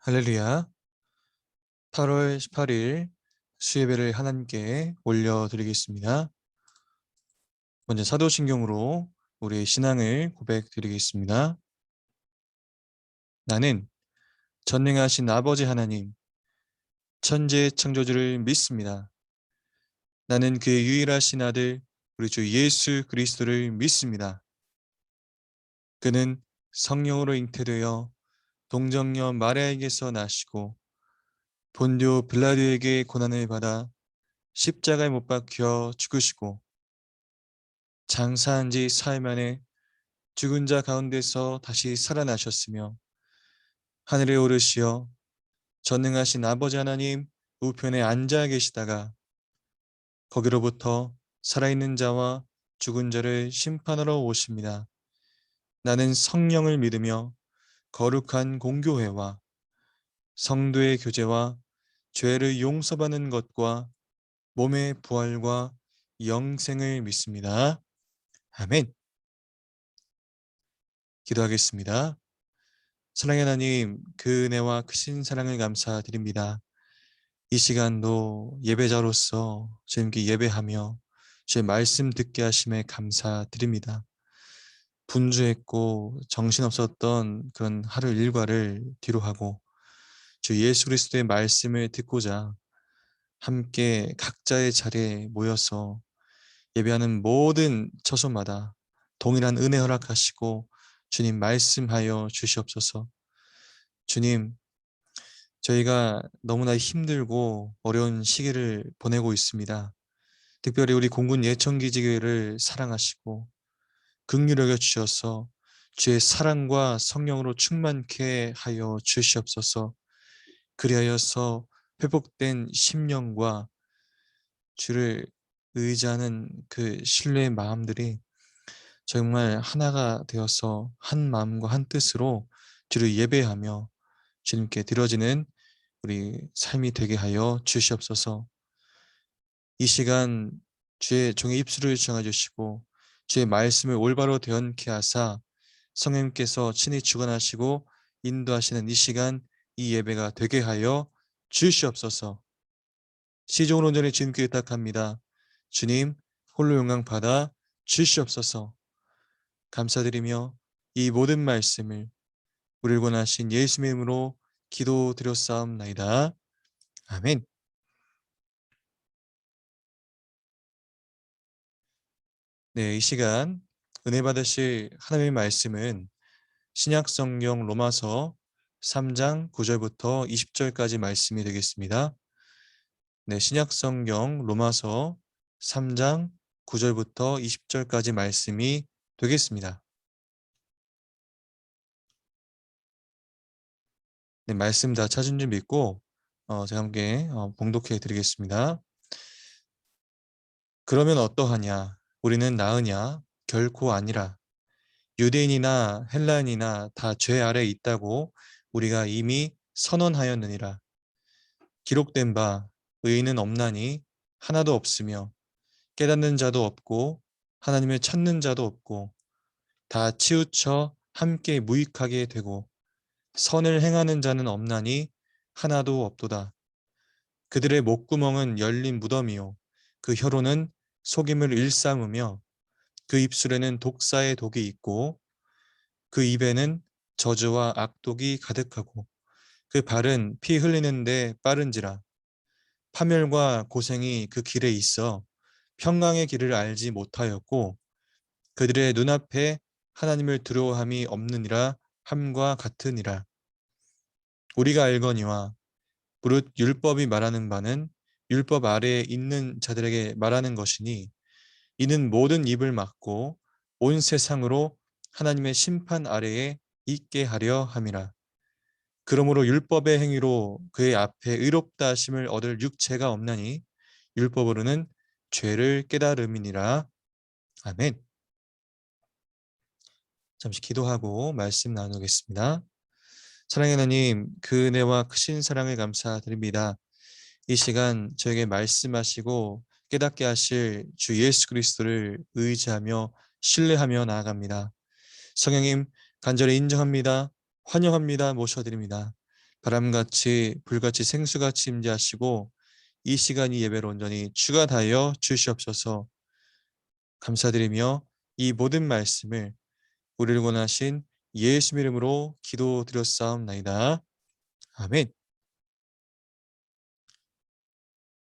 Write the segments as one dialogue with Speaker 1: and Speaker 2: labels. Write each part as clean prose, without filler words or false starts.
Speaker 1: 할렐루야. 8월 18일 수예배를 하나님께 올려드리겠습니다. 먼저 사도신경으로 우리의 신앙을 고백드리겠습니다. 나는 전능하신 아버지 하나님, 천재 창조주를 믿습니다. 나는 그의 유일하신 아들, 우리 주 예수 그리스도를 믿습니다. 그는 성령으로 잉태되어 동정녀 마리아에게서 나시고 본디오 빌라도에게 고난을 받아 십자가에 못 박혀 죽으시고 장사한 지 사흘 만에 죽은 자 가운데서 다시 살아나셨으며 하늘에 오르시어 전능하신 아버지 하나님 우편에 앉아 계시다가 거기로부터 살아있는 자와 죽은 자를 심판하러 오십니다. 나는 성령을 믿으며 거룩한 공교회와 성도의 교제와 죄를 용서받는 것과 몸의 부활과 영생을 믿습니다. 아멘. 기도하겠습니다. 사랑의 하나님, 그 은혜와 크신 사랑을 감사드립니다. 이 시간도 예배자로서 주님께 예배하며 주의 말씀 듣게 하심에 감사드립니다. 분주했고 정신없었던 그런 하루 일과를 뒤로하고 주 예수 그리스도의 말씀을 듣고자 함께 각자의 자리에 모여서 예배하는 모든 처소마다 동일한 은혜 허락하시고 주님 말씀하여 주시옵소서. 주님, 저희가 너무나 힘들고 어려운 시기를 보내고 있습니다. 특별히 우리 공군 예천기지교회를 사랑하시고 긍휼히 여겨 주셔서 주의 사랑과 성령으로 충만케 하여 주시옵소서. 그리하여서 회복된 심령과 주를 의지하는 그 신뢰의 마음들이 정말 하나가 되어서 한 마음과 한 뜻으로 주를 예배하며 주님께 드려지는 우리 삶이 되게 하여 주시옵소서. 이 시간 주의 종의 입술을 정해 주시고 주의 말씀을 올바로 되언케 하사 성령님께서 친히 주관하시고 인도하시는 이 시간 이 예배가 되게 하여 주시옵소서. 시종으로 온전히 주님께 의탁합니다. 주님 홀로 영광 받아 주시옵소서. 감사드리며 이 모든 말씀을 우리를 권하신 예수님의 이름으로 기도드렸사옵나이다. 아멘. 네, 이 시간 은혜 받으실 하나님의 말씀은 신약 성경 로마서 3장 9절부터 20절까지 말씀이 되겠습니다. 네, 신약 성경 로마서 3장 9절부터 20절까지 말씀이 되겠습니다. 네, 말씀 다 찾은 줄 믿고 제가 함께 봉독해 드리겠습니다. 그러면 어떠하냐? 우리는 나으냐? 결코 아니라. 유대인이나 헬라인이나 다 죄 아래 있다고 우리가 이미 선언하였느니라. 기록된 바 의인은 없나니 하나도 없으며 깨닫는 자도 없고 하나님을 찾는 자도 없고 다 치우쳐 함께 무익하게 되고 선을 행하는 자는 없나니 하나도 없도다. 그들의 목구멍은 열린 무덤이요 그 혀로는 속임을 일삼으며 그 입술에는 독사의 독이 있고 그 입에는 저주와 악독이 가득하고 그 발은 피 흘리는데 빠른지라. 파멸과 고생이 그 길에 있어 평강의 길을 알지 못하였고 그들의 눈앞에 하나님을 두려워함이 없느니라 함과 같으니라. 우리가 알거니와 무릇 율법이 말하는 바는 율법 아래에 있는 자들에게 말하는 것이니 이는 모든 입을 막고 온 세상으로 하나님의 심판 아래에 있게 하려 함이라. 그러므로 율법의 행위로 그의 앞에 의롭다 하심을 얻을 육체가 없나니 율법으로는 죄를 깨달음이니라. 아멘. 잠시 기도하고 말씀 나누겠습니다. 사랑의 하나님, 그 은혜와 크신 사랑을 감사드립니다. 이 시간 저에게 말씀하시고 깨닫게 하실 주 예수 그리스도를 의지하며 신뢰하며 나아갑니다. 성령님 간절히 인정합니다. 환영합니다. 모셔드립니다. 바람같이 불같이 생수같이 임재하시고 이 시간이 예배로 온전히 주관하여 주시옵소서. 감사드리며 이 모든 말씀을 우리를 원하신 예수 이름으로 기도드렸사옵나이다. 아멘.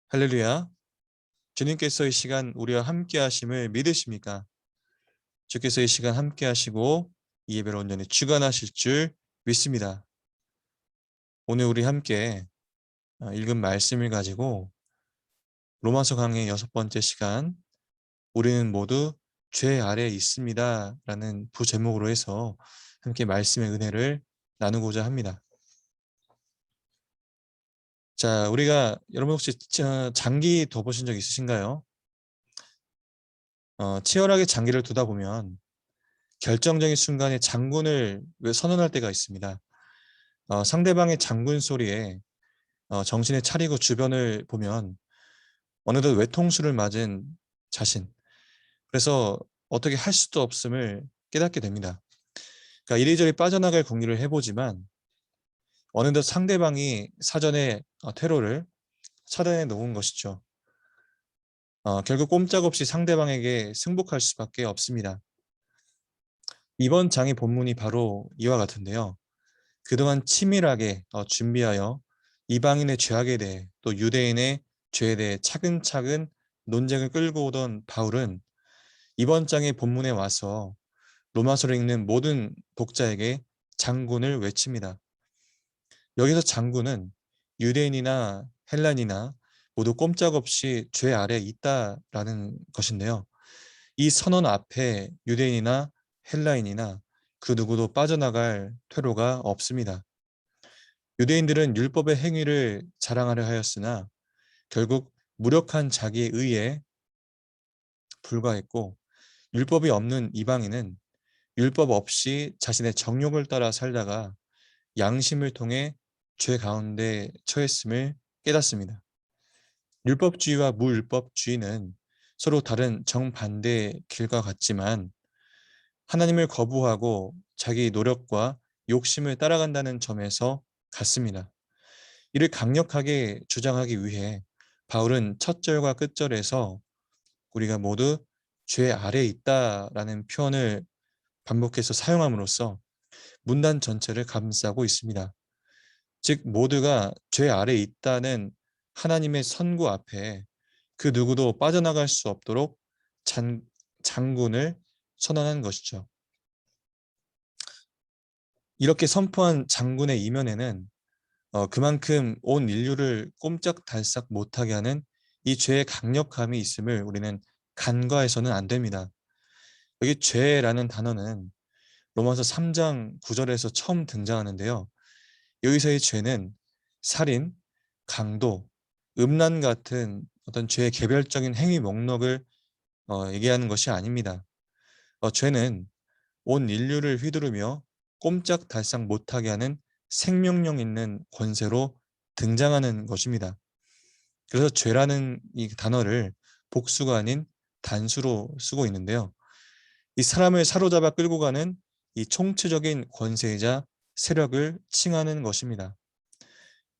Speaker 1: 할렐루야. 주님께서 이 시간 우리와 함께 하심을 믿으십니까? 주께서 이 시간 함께 하시고 이 예배를 온전히 주관하실 줄 믿습니다. 오늘 우리 함께 읽은 말씀을 가지고 로마서 강의 6번째 시간, 우리는 모두 죄 아래에 있습니다 라는 부제목으로 해서 함께 말씀의 은혜를 나누고자 합니다. 자, 우리가 여러분 혹시 장기 둬보신 적 있으신가요? 치열하게 장기를 두다 보면 결정적인 순간에 장군을 선언할 때가 있습니다. 상대방의 장군 소리에 정신을 차리고 주변을 보면 어느덧 외통수를 맞은 자신, 그래서 어떻게 할 수도 없음을 깨닫게 됩니다. 그러니까 이리저리 빠져나갈 궁리를 해보지만 어느덧 상대방이 사전에 퇴로를 차단해 놓은 것이죠. 결국 꼼짝없이 상대방에게 승복할 수밖에 없습니다. 이번 장의 본문이 바로 이와 같은데요. 그동안 치밀하게 준비하여 이방인의 죄악에 대해 또 유대인의 죄에 대해 차근차근 논쟁을 끌고 오던 바울은 이번 장의 본문에 와서 로마서를 읽는 모든 독자에게 장군을 외칩니다. 여기서 장군은 유대인이나 헬란이나 모두 꼼짝없이 죄 아래에 있다라는 것인데요. 이 선언 앞에 유대인이나 헬라인이나 그 누구도 빠져나갈 퇴로가 없습니다. 유대인들은 율법의 행위를 자랑하려 하였으나 결국 무력한 자기의 의에 불과했고, 율법이 없는 이방인은 율법 없이 자신의 정욕을 따라 살다가 양심을 통해 죄 가운데 처했음을 깨닫습니다. 율법주의와 무율법주의는 서로 다른 정반대의 길과 같지만 하나님을 거부하고 자기 노력과 욕심을 따라간다는 점에서 같습니다. 이를 강력하게 주장하기 위해 바울은 첫 절과 끝 절에서 우리가 모두 죄 아래에 있다라는 표현을 반복해서 사용함으로써 문단 전체를 감싸고 있습니다. 즉 모두가 죄 아래에 있다는 하나님의 선고 앞에 그 누구도 빠져나갈 수 없도록 장군을 선언한 것이죠. 이렇게 선포한 장군의 이면에는 그만큼 온 인류를 꼼짝달싹 못하게 하는 이 죄의 강력함이 있음을 우리는 간과해서는 안 됩니다. 여기 죄라는 단어는 로마서 3장 9절에서 처음 등장하는데요. 여기서의 죄는 살인, 강도, 음란 같은 어떤 죄의 개별적인 행위 목록을 얘기하는 것이 아닙니다. 죄는 온 인류를 휘두르며 꼼짝달싹 못하게 하는 생명력 있는 권세로 등장하는 것입니다. 그래서 죄라는 이 단어를 복수가 아닌 단수로 쓰고 있는데요. 이 사람을 사로잡아 끌고 가는 이 총체적인 권세이자 세력을 칭하는 것입니다.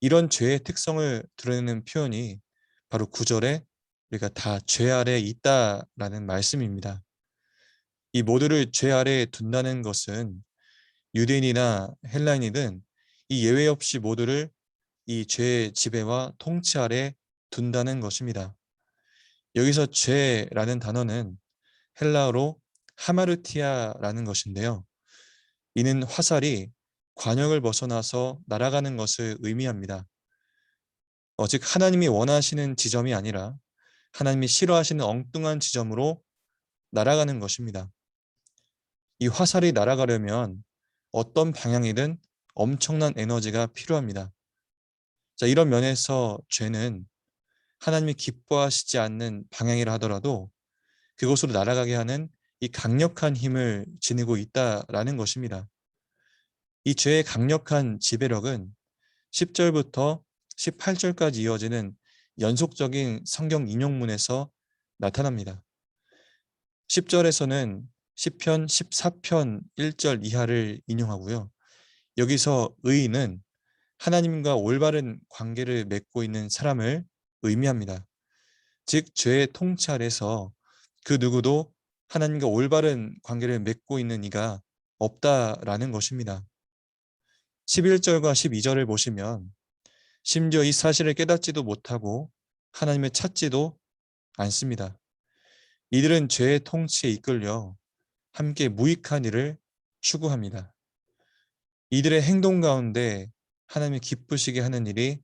Speaker 1: 이런 죄의 특성을 드러내는 표현이 바로 9절에 우리가 다 죄 아래에 있다라는 말씀입니다. 이 모두를 죄 아래에 둔다는 것은 유대인이나 헬라인이든 이 예외 없이 모두를 이 죄의 지배와 통치 아래 둔다는 것입니다. 여기서 죄라는 단어는 헬라어로 하마르티아라는 것인데요. 이는 화살이 관역을 벗어나서 날아가는 것을 의미합니다. 즉 하나님이 원하시는 지점이 아니라 하나님이 싫어하시는 엉뚱한 지점으로 날아가는 것입니다. 이 화살이 날아가려면 어떤 방향이든 엄청난 에너지가 필요합니다. 자, 이런 면에서 죄는 하나님이 기뻐하시지 않는 방향이라 하더라도 그곳으로 날아가게 하는 이 강력한 힘을 지니고 있다라는 것입니다. 이 죄의 강력한 지배력은 10절부터 18절까지 이어지는 연속적인 성경 인용문에서 나타납니다. 10절에서는 시편 14편 1절 이하를 인용하고요. 여기서 의인은 하나님과 올바른 관계를 맺고 있는 사람을 의미합니다. 즉 죄의 통치 아래서 그 누구도 하나님과 올바른 관계를 맺고 있는 이가 없다라는 것입니다. 11절과 12절을 보시면 심지어 이 사실을 깨닫지도 못하고 하나님을 찾지도 않습니다. 이들은 죄의 통치에 이끌려 함께 무익한 일을 추구합니다. 이들의 행동 가운데 하나님이 기쁘시게 하는 일이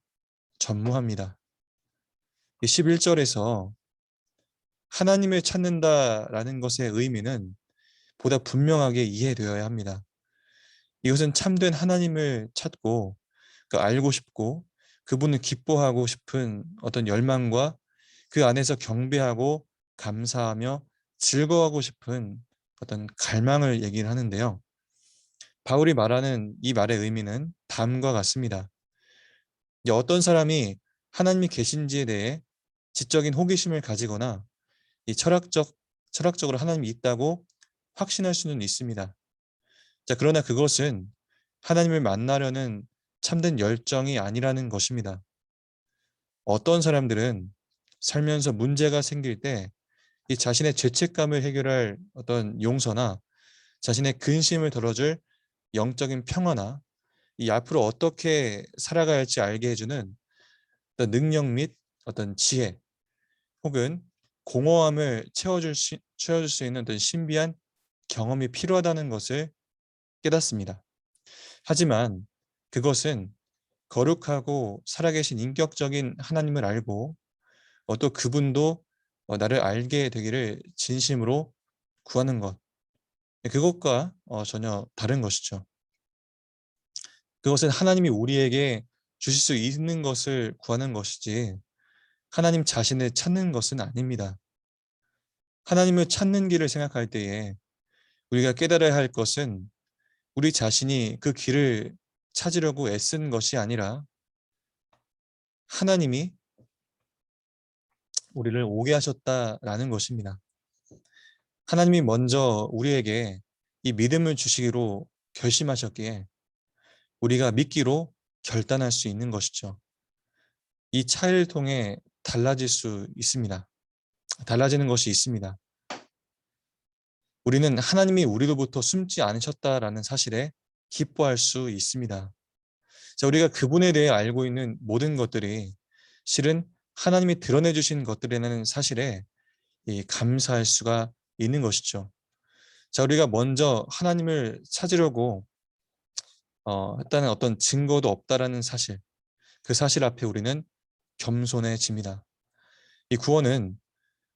Speaker 1: 전무합니다. 11절에서 하나님을 찾는다라는 것의 의미는 보다 분명하게 이해되어야 합니다. 이것은 참된 하나님을 찾고 알고 싶고 그분을 기뻐하고 싶은 어떤 열망과 그 안에서 경배하고 감사하며 즐거워하고 싶은 어떤 갈망을 얘기를 하는데요. 바울이 말하는 이 말의 의미는 다음과 같습니다. 어떤 사람이 하나님이 계신지에 대해 지적인 호기심을 가지거나 이 철학적으로 하나님이 있다고 확신할 수는 있습니다. 자, 그러나 그것은 하나님을 만나려는 참된 열정이 아니라는 것입니다. 어떤 사람들은 살면서 문제가 생길 때 이 자신의 죄책감을 해결할 어떤 용서나 자신의 근심을 덜어줄 영적인 평화나 이 앞으로 어떻게 살아가야 할지 알게 해주는 어떤 능력 및 어떤 지혜 혹은 공허함을 채워줄 수 있는 어떤 신비한 경험이 필요하다는 것을 깨닫습니다. 하지만 그것은 거룩하고 살아계신 인격적인 하나님을 알고 또 그분도 나를 알게 되기를 진심으로 구하는 것, 그것과 전혀 다른 것이죠. 그것은 하나님이 우리에게 주실 수 있는 것을 구하는 것이지 하나님 자신을 찾는 것은 아닙니다. 하나님을 찾는 길을 생각할 때에 우리가 깨달아야 할 것은 우리 자신이 그 길을 찾으려고 애쓴 것이 아니라 하나님이 우리를 오게 하셨다라는 것입니다. 하나님이 먼저 우리에게 이 믿음을 주시기로 결심하셨기에 우리가 믿기로 결단할 수 있는 것이죠. 이 차이를 통해 달라질 수 있습니다. 달라지는 것이 있습니다. 우리는 하나님이 우리로부터 숨지 않으셨다라는 사실에 기뻐할 수 있습니다. 자, 우리가 그분에 대해 알고 있는 모든 것들이 실은 하나님이 드러내 주신 것들이라는 사실에 감사할 수가 있는 것이죠. 자, 우리가 먼저 하나님을 찾으려고 했다는 어떤 증거도 없다라는 사실, 그 사실 앞에 우리는 겸손해집니다. 이 구원은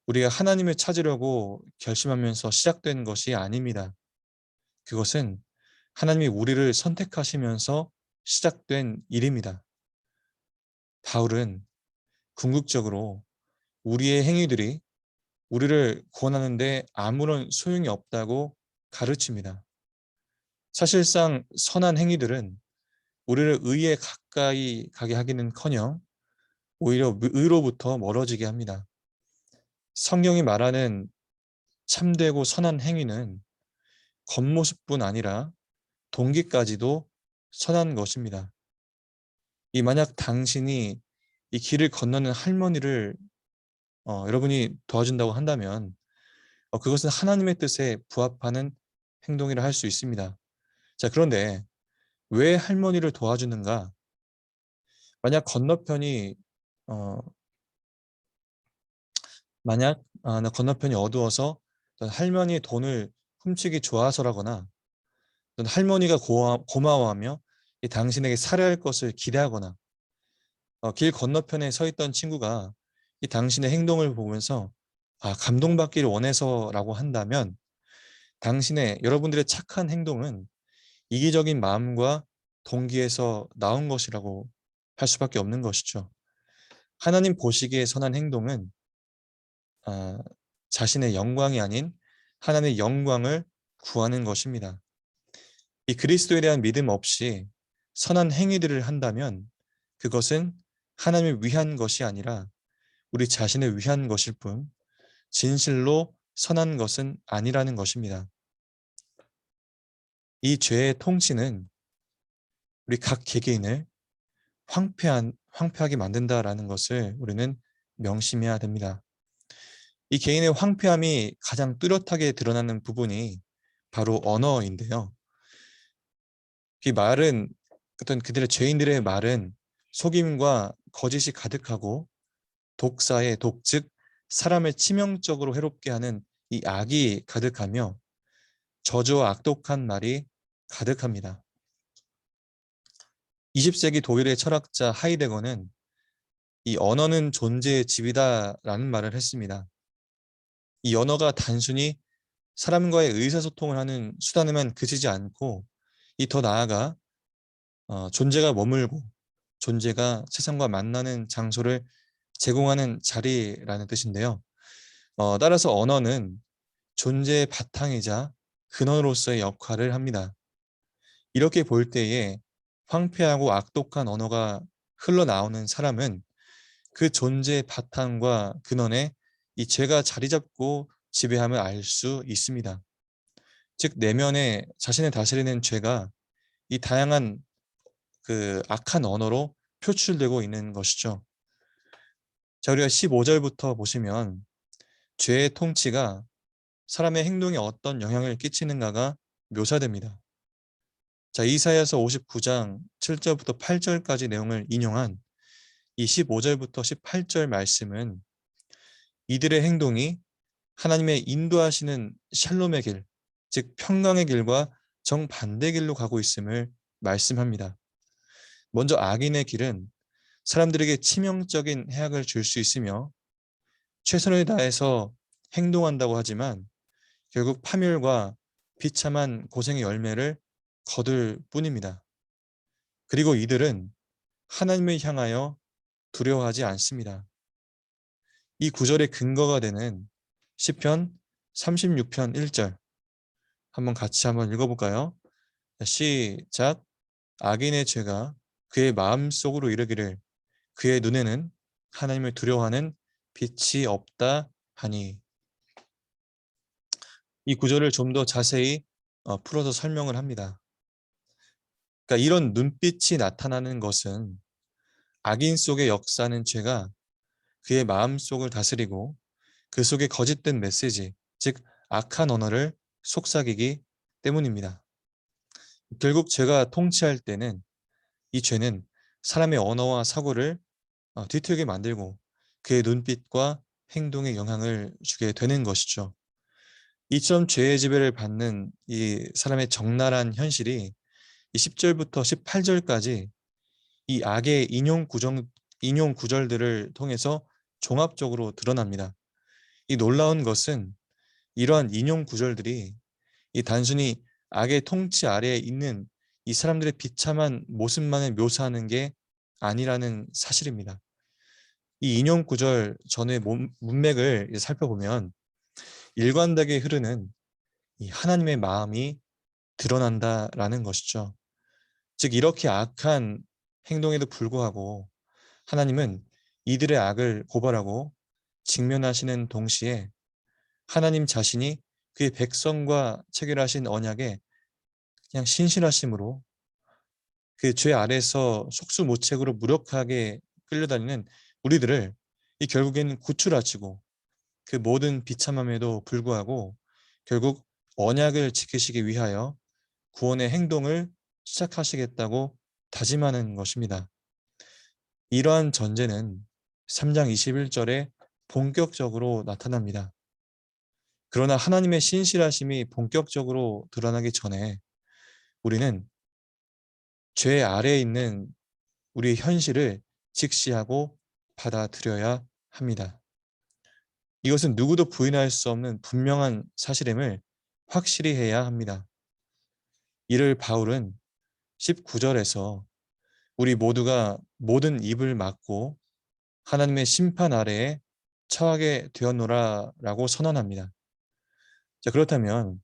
Speaker 1: 우리가 하나님을 찾으려고 결심하면서 시작된 것이 아닙니다. 그것은 하나님이 우리를 선택하시면서 시작된 일입니다. 바울은 궁극적으로 우리의 행위들이 우리를 구원하는데 아무런 소용이 없다고 가르칩니다. 사실상 선한 행위들은 우리를 의에 가까이 가게 하기는커녕 오히려 의로부터 멀어지게 합니다. 성경이 말하는 참되고 선한 행위는 겉모습뿐 아니라 동기까지도 선한 것입니다. 만약 당신이 이 길을 건너는 할머니를 여러분이 도와준다고 한다면 그것은 하나님의 뜻에 부합하는 행동이라 할 수 있습니다. 자, 그런데 왜 할머니를 도와주는가? 만약 건너편이 어, 건너편이 어두워서 할머니의 돈을 훔치기 좋아서라거나 할머니가 고마워하며 이 당신에게 살해할 것을 기대하거나 길 건너편에 서 있던 친구가 이 당신의 행동을 보면서 감동받기를 원해서라고 한다면 여러분들의 착한 행동은 이기적인 마음과 동기에서 나온 것이라고 할 수밖에 없는 것이죠. 하나님 보시기에 선한 행동은 자신의 영광이 아닌 하나님의 영광을 구하는 것입니다. 이 그리스도에 대한 믿음 없이 선한 행위들을 한다면 그것은 하나님을 위한 것이 아니라 우리 자신을 위한 것일 뿐 진실로 선한 것은 아니라는 것입니다. 이 죄의 통치는 우리 각 개개인을 황폐하게 만든다라는 것을 우리는 명심해야 됩니다. 이 개인의 황폐함이 가장 뚜렷하게 드러나는 부분이 바로 언어인데요. 이 말은 어떤 그들의 죄인들의 말은 속임과 거짓이 가득하고 독사의 독, 즉 사람을 치명적으로 해롭게 하는 이 악이 가득하며 저주와 악독한 말이 가득합니다. 20세기 독일의 철학자 하이데거는 이 언어는 존재의 집이다라는 말을 했습니다. 이 언어가 단순히 사람과의 의사소통을 하는 수단에만 그치지 않고 이 더 나아가 존재가 머물고 존재가 세상과 만나는 장소를 제공하는 자리라는 뜻인데요. 따라서 언어는 존재의 바탕이자 근원으로서의 역할을 합니다. 이렇게 볼 때에 황폐하고 악독한 언어가 흘러나오는 사람은 그 존재의 바탕과 근원에 이 죄가 자리 잡고 지배함을 알 수 있습니다. 즉 내면에 자신을 다스리는 죄가 이 다양한 그 악한 언어로 표출되고 있는 것이죠. 자, 우리가 15절부터 보시면 죄의 통치가 사람의 행동에 어떤 영향을 끼치는가가 묘사됩니다. 자, 이사야서 59장 7절부터 8절까지 내용을 인용한 이 15절부터 18절 말씀은 이들의 행동이 하나님의 인도하시는 샬롬의 길, 즉 평강의 길과 정반대 길로 가고 있음을 말씀합니다. 먼저 악인의 길은 사람들에게 치명적인 해악을 줄 수 있으며 최선을 다해서 행동한다고 하지만 결국 파멸과 비참한 고생의 열매를 거둘 뿐입니다. 그리고 이들은 하나님을 향하여 두려워하지 않습니다. 이 구절의 근거가 되는 시편 36편 1절 한번 읽어볼까요? 시작. 악인의 죄가 그의 마음속으로 이르기를 그의 눈에는 하나님을 두려워하는 빛이 없다 하니. 이 구절을 좀 더 자세히 풀어서 설명을 합니다. 그러니까 이런 눈빛이 나타나는 것은 악인 속의 역사는 죄가 그의 마음속을 다스리고 그 속에 거짓된 메시지, 즉 악한 언어를 속삭이기 때문입니다. 결국 죄가 통치할 때는 이 죄는 사람의 언어와 사고를 뒤틀게 만들고 그의 눈빛과 행동에 영향을 주게 되는 것이죠. 이처럼 죄의 지배를 받는 이 사람의 적나라한 현실이 이 10절부터 18절까지 이 악의 인용 구절들을 통해서 종합적으로 드러납니다. 이 놀라운 것은 이러한 인용 구절들이 이 단순히 악의 통치 아래에 있는 이 사람들의 비참한 모습만을 묘사하는 게 아니라는 사실입니다. 이 인용 구절 전의 문맥을 살펴보면 일관되게 흐르는 이 하나님의 마음이 드러난다라는 것이죠. 즉 이렇게 악한 행동에도 불구하고 하나님은 이들의 악을 고발하고 직면하시는 동시에 하나님 자신이 그의 백성과 체결하신 언약에 그냥 신실하심으로 그 죄 아래서 속수무책으로 무력하게 끌려다니는 우리들을 이 결국에는 구출하시고 그 모든 비참함에도 불구하고 결국 언약을 지키시기 위하여 구원의 행동을 시작하시겠다고 다짐하는 것입니다. 이러한 전제는 3장 21절에 본격적으로 나타납니다. 그러나 하나님의 신실하심이 본격적으로 드러나기 전에 우리는 죄 아래에 있는 우리의 현실을 직시하고 받아들여야 합니다. 이것은 누구도 부인할 수 없는 분명한 사실임을 확실히 해야 합니다. 이를 바울은 19절에서 우리 모두가 모든 입을 막고 하나님의 심판 아래에 처하게 되었노라라고 선언합니다. 자, 그렇다면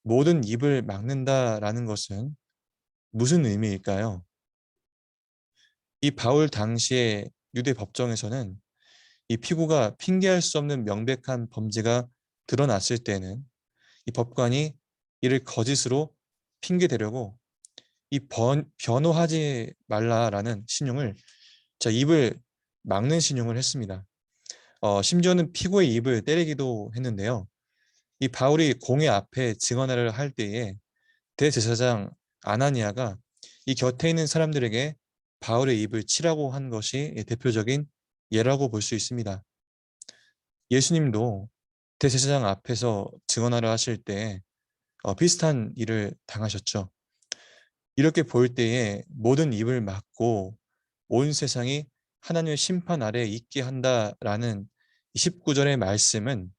Speaker 1: 모든 입을 막는다라는 것은 무슨 의미일까요? 이 바울 당시의 유대 법정에서는 이 피고가 핑계할 수 없는 명백한 범죄가 드러났을 때는 이 법관이 이를 거짓으로 핑계대려고 이 변호하지 말라라는 신용을, 자, 입을 막는 신용을 했습니다. 심지어는 피고의 입을 때리기도 했는데요. 이 바울이 공회 앞에 증언을 할 때에 대제사장 아나니아가 이 곁에 있는 사람들에게 바울의 입을 치라고 한 것이 대표적인 예라고 볼 수 있습니다. 예수님도 대제사장 앞에서 증언하려 하실 때 비슷한 일을 당하셨죠. 이렇게 볼 때에 모든 입을 막고 온 세상이 하나님의 심판 아래에 있게 한다라는 19절의 말씀은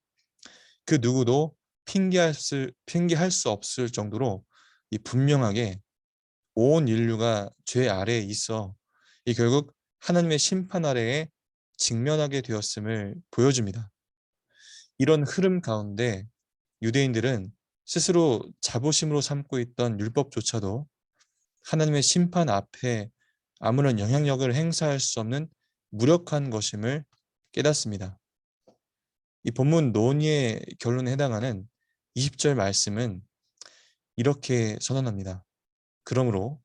Speaker 1: 그 누구도 핑계할 수 없을 정도로 이 분명하게 온 인류가 죄 아래에 있어 이 결국 하나님의 심판 아래에 직면하게 되었음을 보여줍니다. 이런 흐름 가운데 유대인들은 스스로 자부심으로 삼고 있던 율법조차도 하나님의 심판 앞에 아무런 영향력을 행사할 수 없는 무력한 것임을 깨닫습니다. 이 본문 논의의 결론에 해당하는 20절 말씀은 이렇게 선언합니다. 그러므로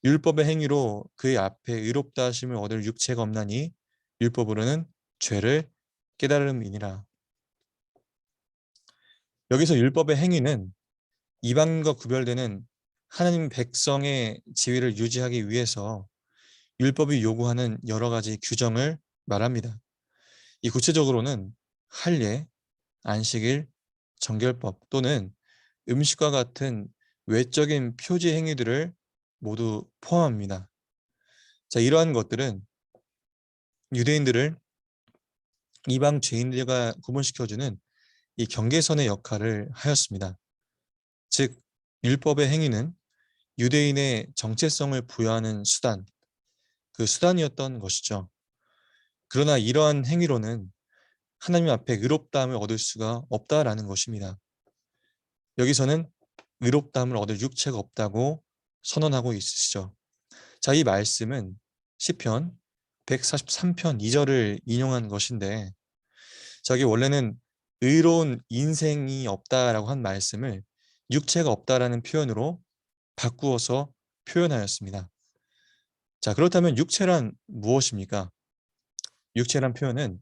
Speaker 1: 율법의 행위로 그의 앞에 의롭다 하심을 얻을 육체가 없나니 율법으로는 죄를 깨달음이니라. 여기서 율법의 행위는 이방인과 구별되는 하나님 백성의 지위를 유지하기 위해서 율법이 요구하는 여러 가지 규정을 말합니다. 이 구체적으로는 할례, 안식일, 정결법 또는 음식과 같은 외적인 표지 행위들을 모두 포함합니다. 자, 이러한 것들은 유대인들을 이방 죄인들과 구분시켜주는 이 경계선의 역할을 하였습니다. 즉, 율법의 행위는 유대인의 정체성을 부여하는 수단, 그 수단이었던 것이죠. 그러나 이러한 행위로는 하나님 앞에 의롭다함을 얻을 수가 없다라는 것입니다. 여기서는 의롭다함을 얻을 육체가 없다고 선언하고 있으시죠. 자, 이 말씀은 시편 143편 2절을 인용한 것인데, 자기 원래는 의로운 인생이 없다라고 한 말씀을 육체가 없다라는 표현으로 바꾸어서 표현하였습니다. 자, 그렇다면 육체란 무엇입니까? 육체란 표현은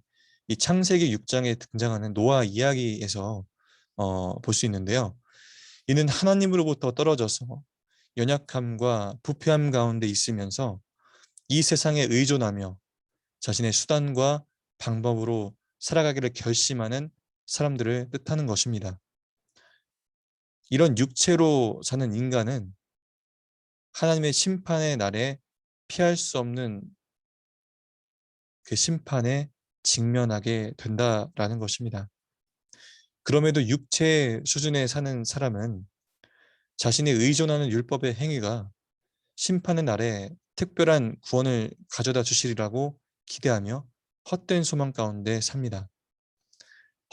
Speaker 1: 이 창세기 6장에 등장하는 노아 이야기에서 볼 수 있는데요. 이는 하나님으로부터 떨어져서 연약함과 부패함 가운데 있으면서 이 세상에 의존하며 자신의 수단과 방법으로 살아가기를 결심하는 사람들을 뜻하는 것입니다. 이런 육체로 사는 인간은 하나님의 심판의 날에 피할 수 없는 그 심판에 직면하게 된다라는 것입니다. 그럼에도 육체 수준에 사는 사람은 자신이 의존하는 율법의 행위가 심판의 날에 특별한 구원을 가져다 주시리라고 기대하며 헛된 소망 가운데 삽니다.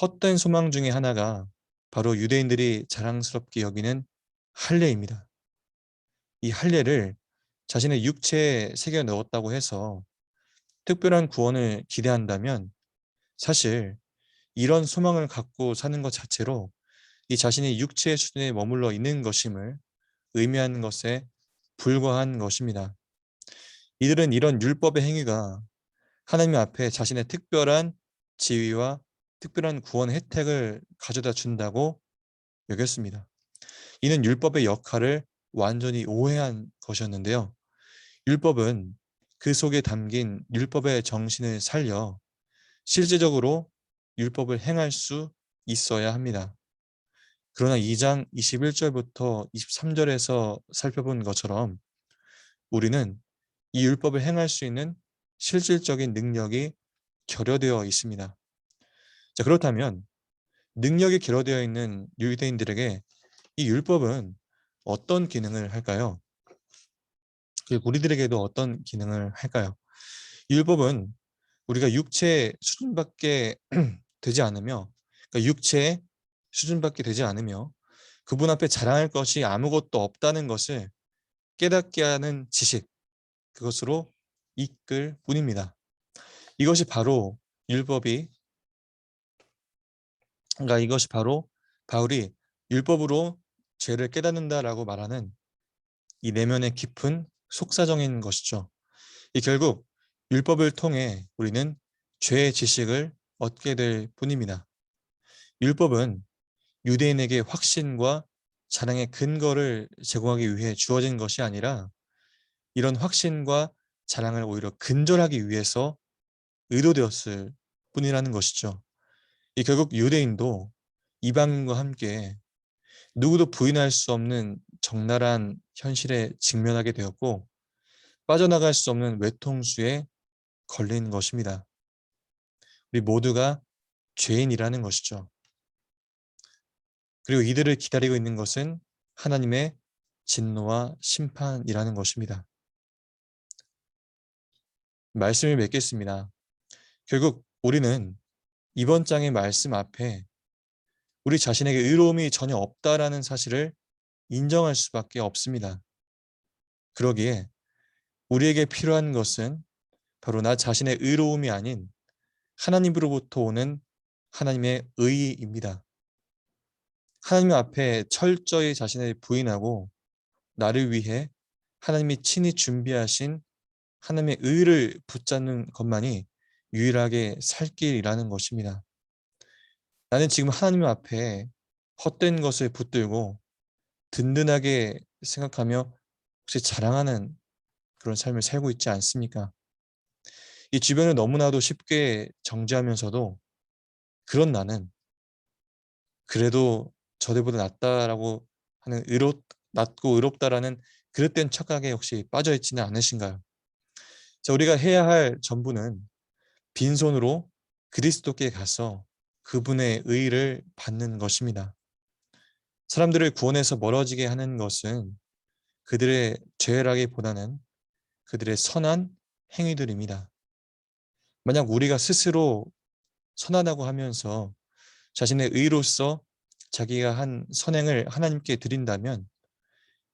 Speaker 1: 헛된 소망 중에 하나가 바로 유대인들이 자랑스럽게 여기는 할례입니다. 이 할례를 자신의 육체에 새겨 넣었다고 해서 특별한 구원을 기대한다면 사실 이런 소망을 갖고 사는 것 자체로 이 자신이 육체의 수준에 머물러 있는 것임을 의미하는 것에 불과한 것입니다. 이들은 이런 율법의 행위가 하나님 앞에 자신의 특별한 지위와 특별한 구원 혜택을 가져다 준다고 여겼습니다. 이는 율법의 역할을 완전히 오해한 것이었는데요. 율법은 그 속에 담긴 율법의 정신을 살려 실제적으로 율법을 행할 수 있어야 합니다. 그러나 2장 21절부터 23절에서 살펴본 것처럼 우리는 이 율법을 행할 수 있는 실질적인 능력이 결여되어 있습니다. 자, 그렇다면 능력이 결여되어 있는 유대인들에게 이 율법은 어떤 기능을 할까요? 우리들에게도 어떤 기능을 할까요? 율법은 우리가 육체 수준밖에 되지 않으며, 그러니까 육체의 수준밖에 되지 않으며 그분 앞에 자랑할 것이 아무것도 없다는 것을 깨닫게 하는 지식, 그것으로 이끌 뿐입니다. 이것이 바로 율법이, 그러니까 이것이 바로 바울이 율법으로 죄를 깨닫는다라고 말하는 이 내면의 깊은 속사정인 것이죠. 이 결국 율법을 통해 우리는 죄의 지식을 얻게 될 뿐입니다. 율법은 유대인에게 확신과 자랑의 근거를 제공하기 위해 주어진 것이 아니라 이런 확신과 자랑을 오히려 근절하기 위해서 의도되었을 뿐이라는 것이죠. 이 결국 유대인도 이방인과 함께 누구도 부인할 수 없는 적나라한 현실에 직면하게 되었고 빠져나갈 수 없는 외통수에 걸린 것입니다. 우리 모두가 죄인이라는 것이죠. 그리고 이들을 기다리고 있는 것은 하나님의 진노와 심판이라는 것입니다. 말씀을 맺겠습니다. 결국 우리는 이번 장의 말씀 앞에 우리 자신에게 의로움이 전혀 없다라는 사실을 인정할 수밖에 없습니다. 그러기에 우리에게 필요한 것은 바로 나 자신의 의로움이 아닌 하나님으로부터 오는 하나님의 의입니다. 하나님 앞에 철저히 자신을 부인하고 나를 위해 하나님이 친히 준비하신 하나님의 의를 붙잡는 것만이 유일하게 살 길이라는 것입니다. 나는 지금 하나님 앞에 헛된 것을 붙들고 든든하게 생각하며 혹시 자랑하는 그런 삶을 살고 있지 않습니까? 이 주변을 너무나도 쉽게 정죄하면서도 그런 나는 그래도 저들보다 낫다라고 하는 낫고 의롭다라는 그릇된 착각에 혹시 빠져 있지는 않으신가요? 자, 우리가 해야 할 전부는 빈손으로 그리스도께 가서 그분의 의를 받는 것입니다. 사람들을 구원해서 멀어지게 하는 것은 그들의 죄라기보다는 그들의 선한 행위들입니다. 만약 우리가 스스로 선하다고 하면서 자신의 의로서 자기가 한 선행을 하나님께 드린다면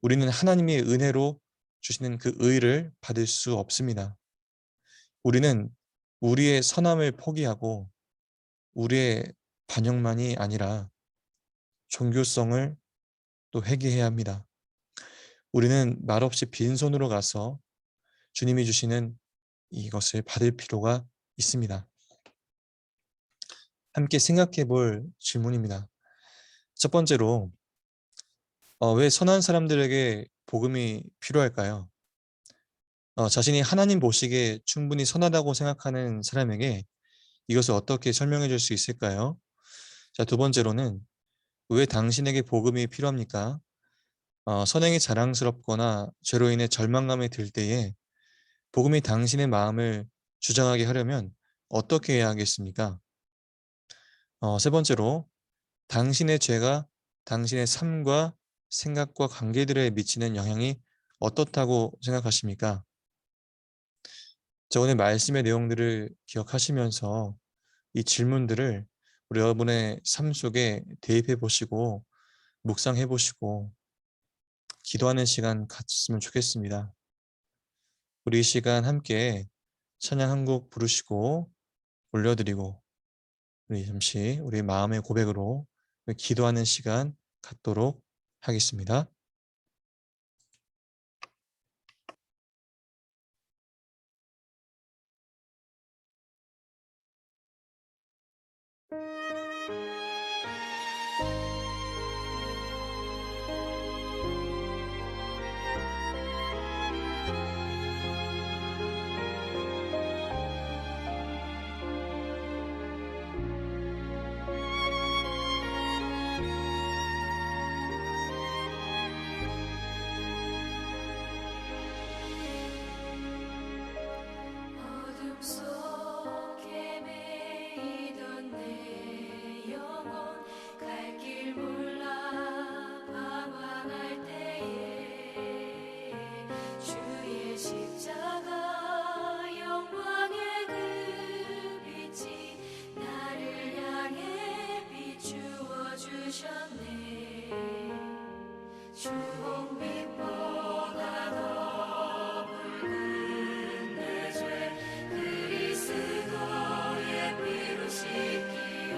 Speaker 1: 우리는 하나님의 은혜로 주시는 그 의를 받을 수 없습니다. 우리는 우리의 선함을 포기하고 우리의 반역만이 아니라 종교성을 또 회개해야 합니다. 우리는 말없이 빈손으로 가서 주님이 주시는 이것을 받을 필요가 있습니다. 함께 생각해 볼 질문입니다. 첫 번째로, 왜 선한 사람들에게 복음이 필요할까요? 자신이 하나님 보시기에 충분히 선하다고 생각하는 사람에게 이것을 어떻게 설명해 줄 수 있을까요? 자, 두 번째로는 왜 당신에게 복음이 필요합니까? 선행이 자랑스럽거나 죄로 인해 절망감이 들 때에 복음이 당신의 마음을 주장하게 하려면 어떻게 해야 하겠습니까? 세 번째로 당신의 죄가 당신의 삶과 생각과 관계들에 미치는 영향이 어떻다고 생각하십니까? 자, 오늘 말씀의 내용들을 기억하시면서 이 질문들을 우리 여러분의 삶 속에 대입해 보시고 묵상해 보시고 기도하는 시간 갖으면 좋겠습니다. 우리 이 시간 함께 찬양 한 곡 부르시고 올려드리고 우리 잠시 우리 마음의 고백으로 기도하는 시간 갖도록 하겠습니다.
Speaker 2: 어둠 속에 매이던 내 영혼 갈 길 몰라 방황할 때에 주의 십자가 영광의 그 빛이 나를 향해 비추어 주셨네. 주홍빛보다 더 붉은 내 죄 그리스도의 피로 씻기어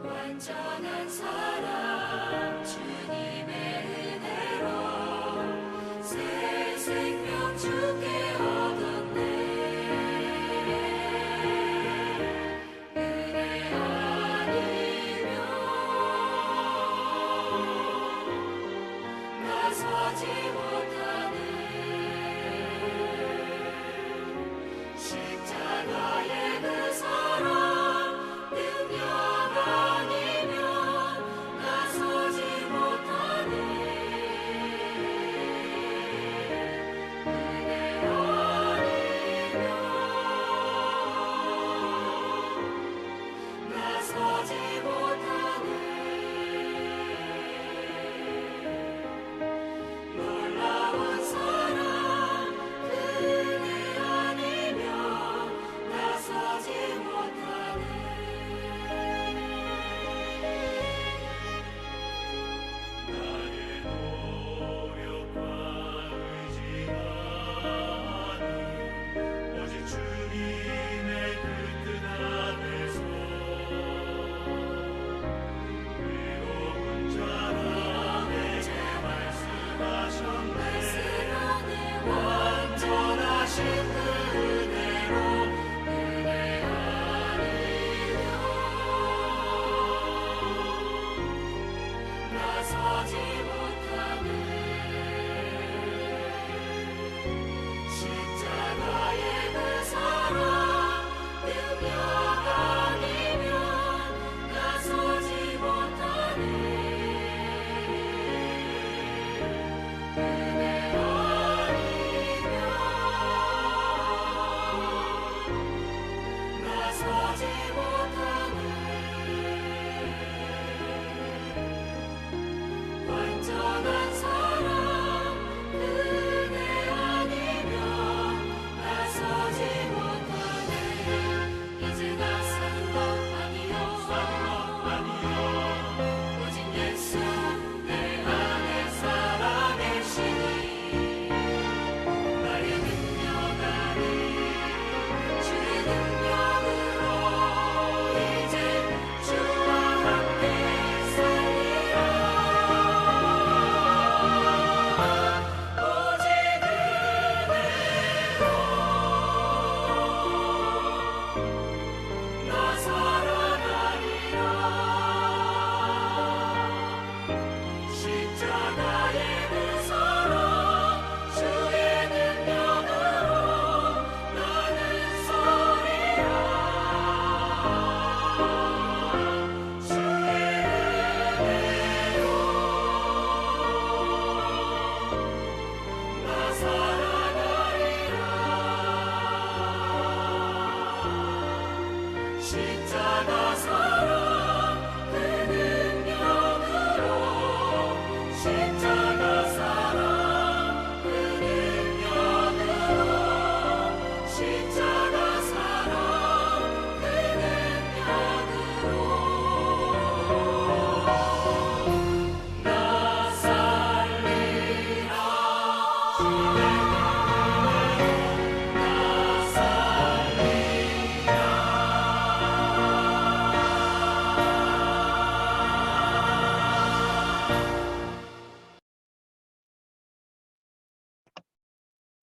Speaker 2: 완전한 사랑 주님의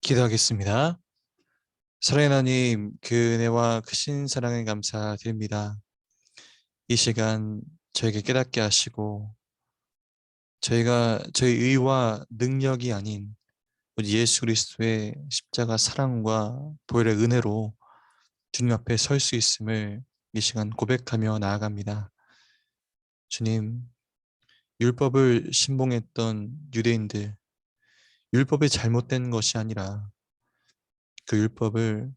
Speaker 1: 기도하겠습니다. 사랑의 하나님, 그 은혜와 크신 사랑에 감사드립니다. 이 시간 저에게 깨닫게 하시고 저희가 저희 의와 능력이 아닌 오직 예수 그리스도의 십자가 사랑과 보혈의 은혜로 주님 앞에 설 수 있음을 이 시간 고백하며 나아갑니다. 주님, 율법을 신봉했던 유대인들, 율법이 잘못된 것이 아니라 그 율법을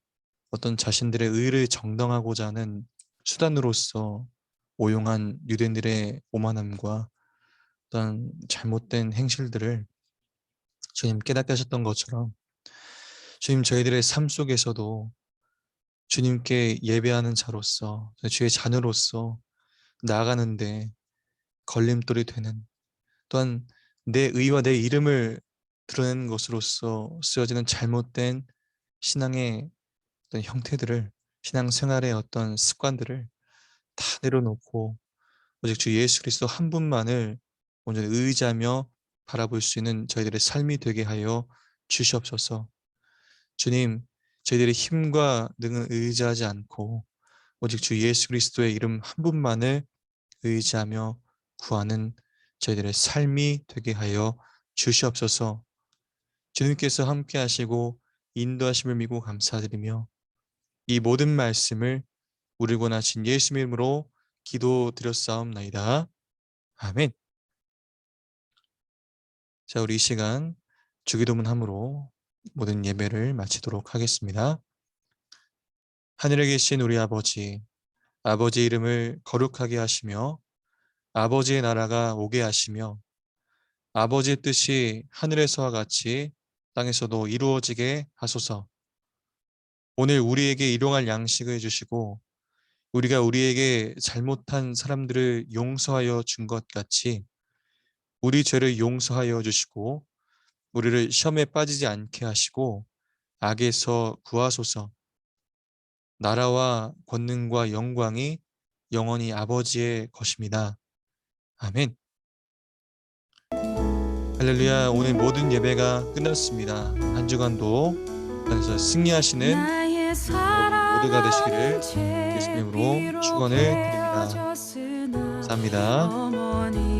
Speaker 1: 어떤 자신들의 의를 정당하고자 하는 수단으로서 오용한 유대인들의 오만함과 어떤 잘못된 행실들을 주님 깨닫게 하셨던 것처럼 주님 저희들의 삶 속에서도 주님께 예배하는 자로서 주의 자녀로서 나아가는데 걸림돌이 되는, 또한 내 의와 내 이름을 드러내는 것으로서 쓰여지는 잘못된 신앙의 어떤 형태들을, 신앙생활의 어떤 습관들을 다 내려놓고 오직 주 예수 그리스도 한 분만을 온전히 의지하며 바라볼 수 있는 저희들의 삶이 되게 하여 주시옵소서. 주님, 저희들의 힘과 능은 의지하지 않고 오직 주 예수 그리스도의 이름 한 분만을 의지하며 구하는 저희들의 삶이 되게 하여 주시옵소서. 주님께서 함께 하시고 인도하심을 믿고 감사드리며 이 모든 말씀을 우리를 원하신 예수 이름으로 기도드렸사옵나이다. 아멘. 자, 우리 이 시간 주기도문 함으로 모든 예배를 마치도록 하겠습니다. 하늘에 계신 우리 아버지, 아버지 이름을 거룩하게 하시며 아버지의 나라가 오게 하시며 아버지의 뜻이 하늘에서와 같이 땅에서도 이루어지게 하소서. 오늘 우리에게 일용할 양식을 주시고 우리가 우리에게 잘못한 사람들을 용서하여 준 것 같이 우리 죄를 용서하여 주시고 우리를 시험에 빠지지 않게 하시고 악에서 구하소서. 나라와 권능과 영광이 영원히 아버지의 것입니다. 아멘. 할렐루야. 오늘 모든 예배가 끝났습니다. 한 주간도 그래서 승리하시는 모두가 되시기를 예수님으로 축원을 드립니다. 감사합니다.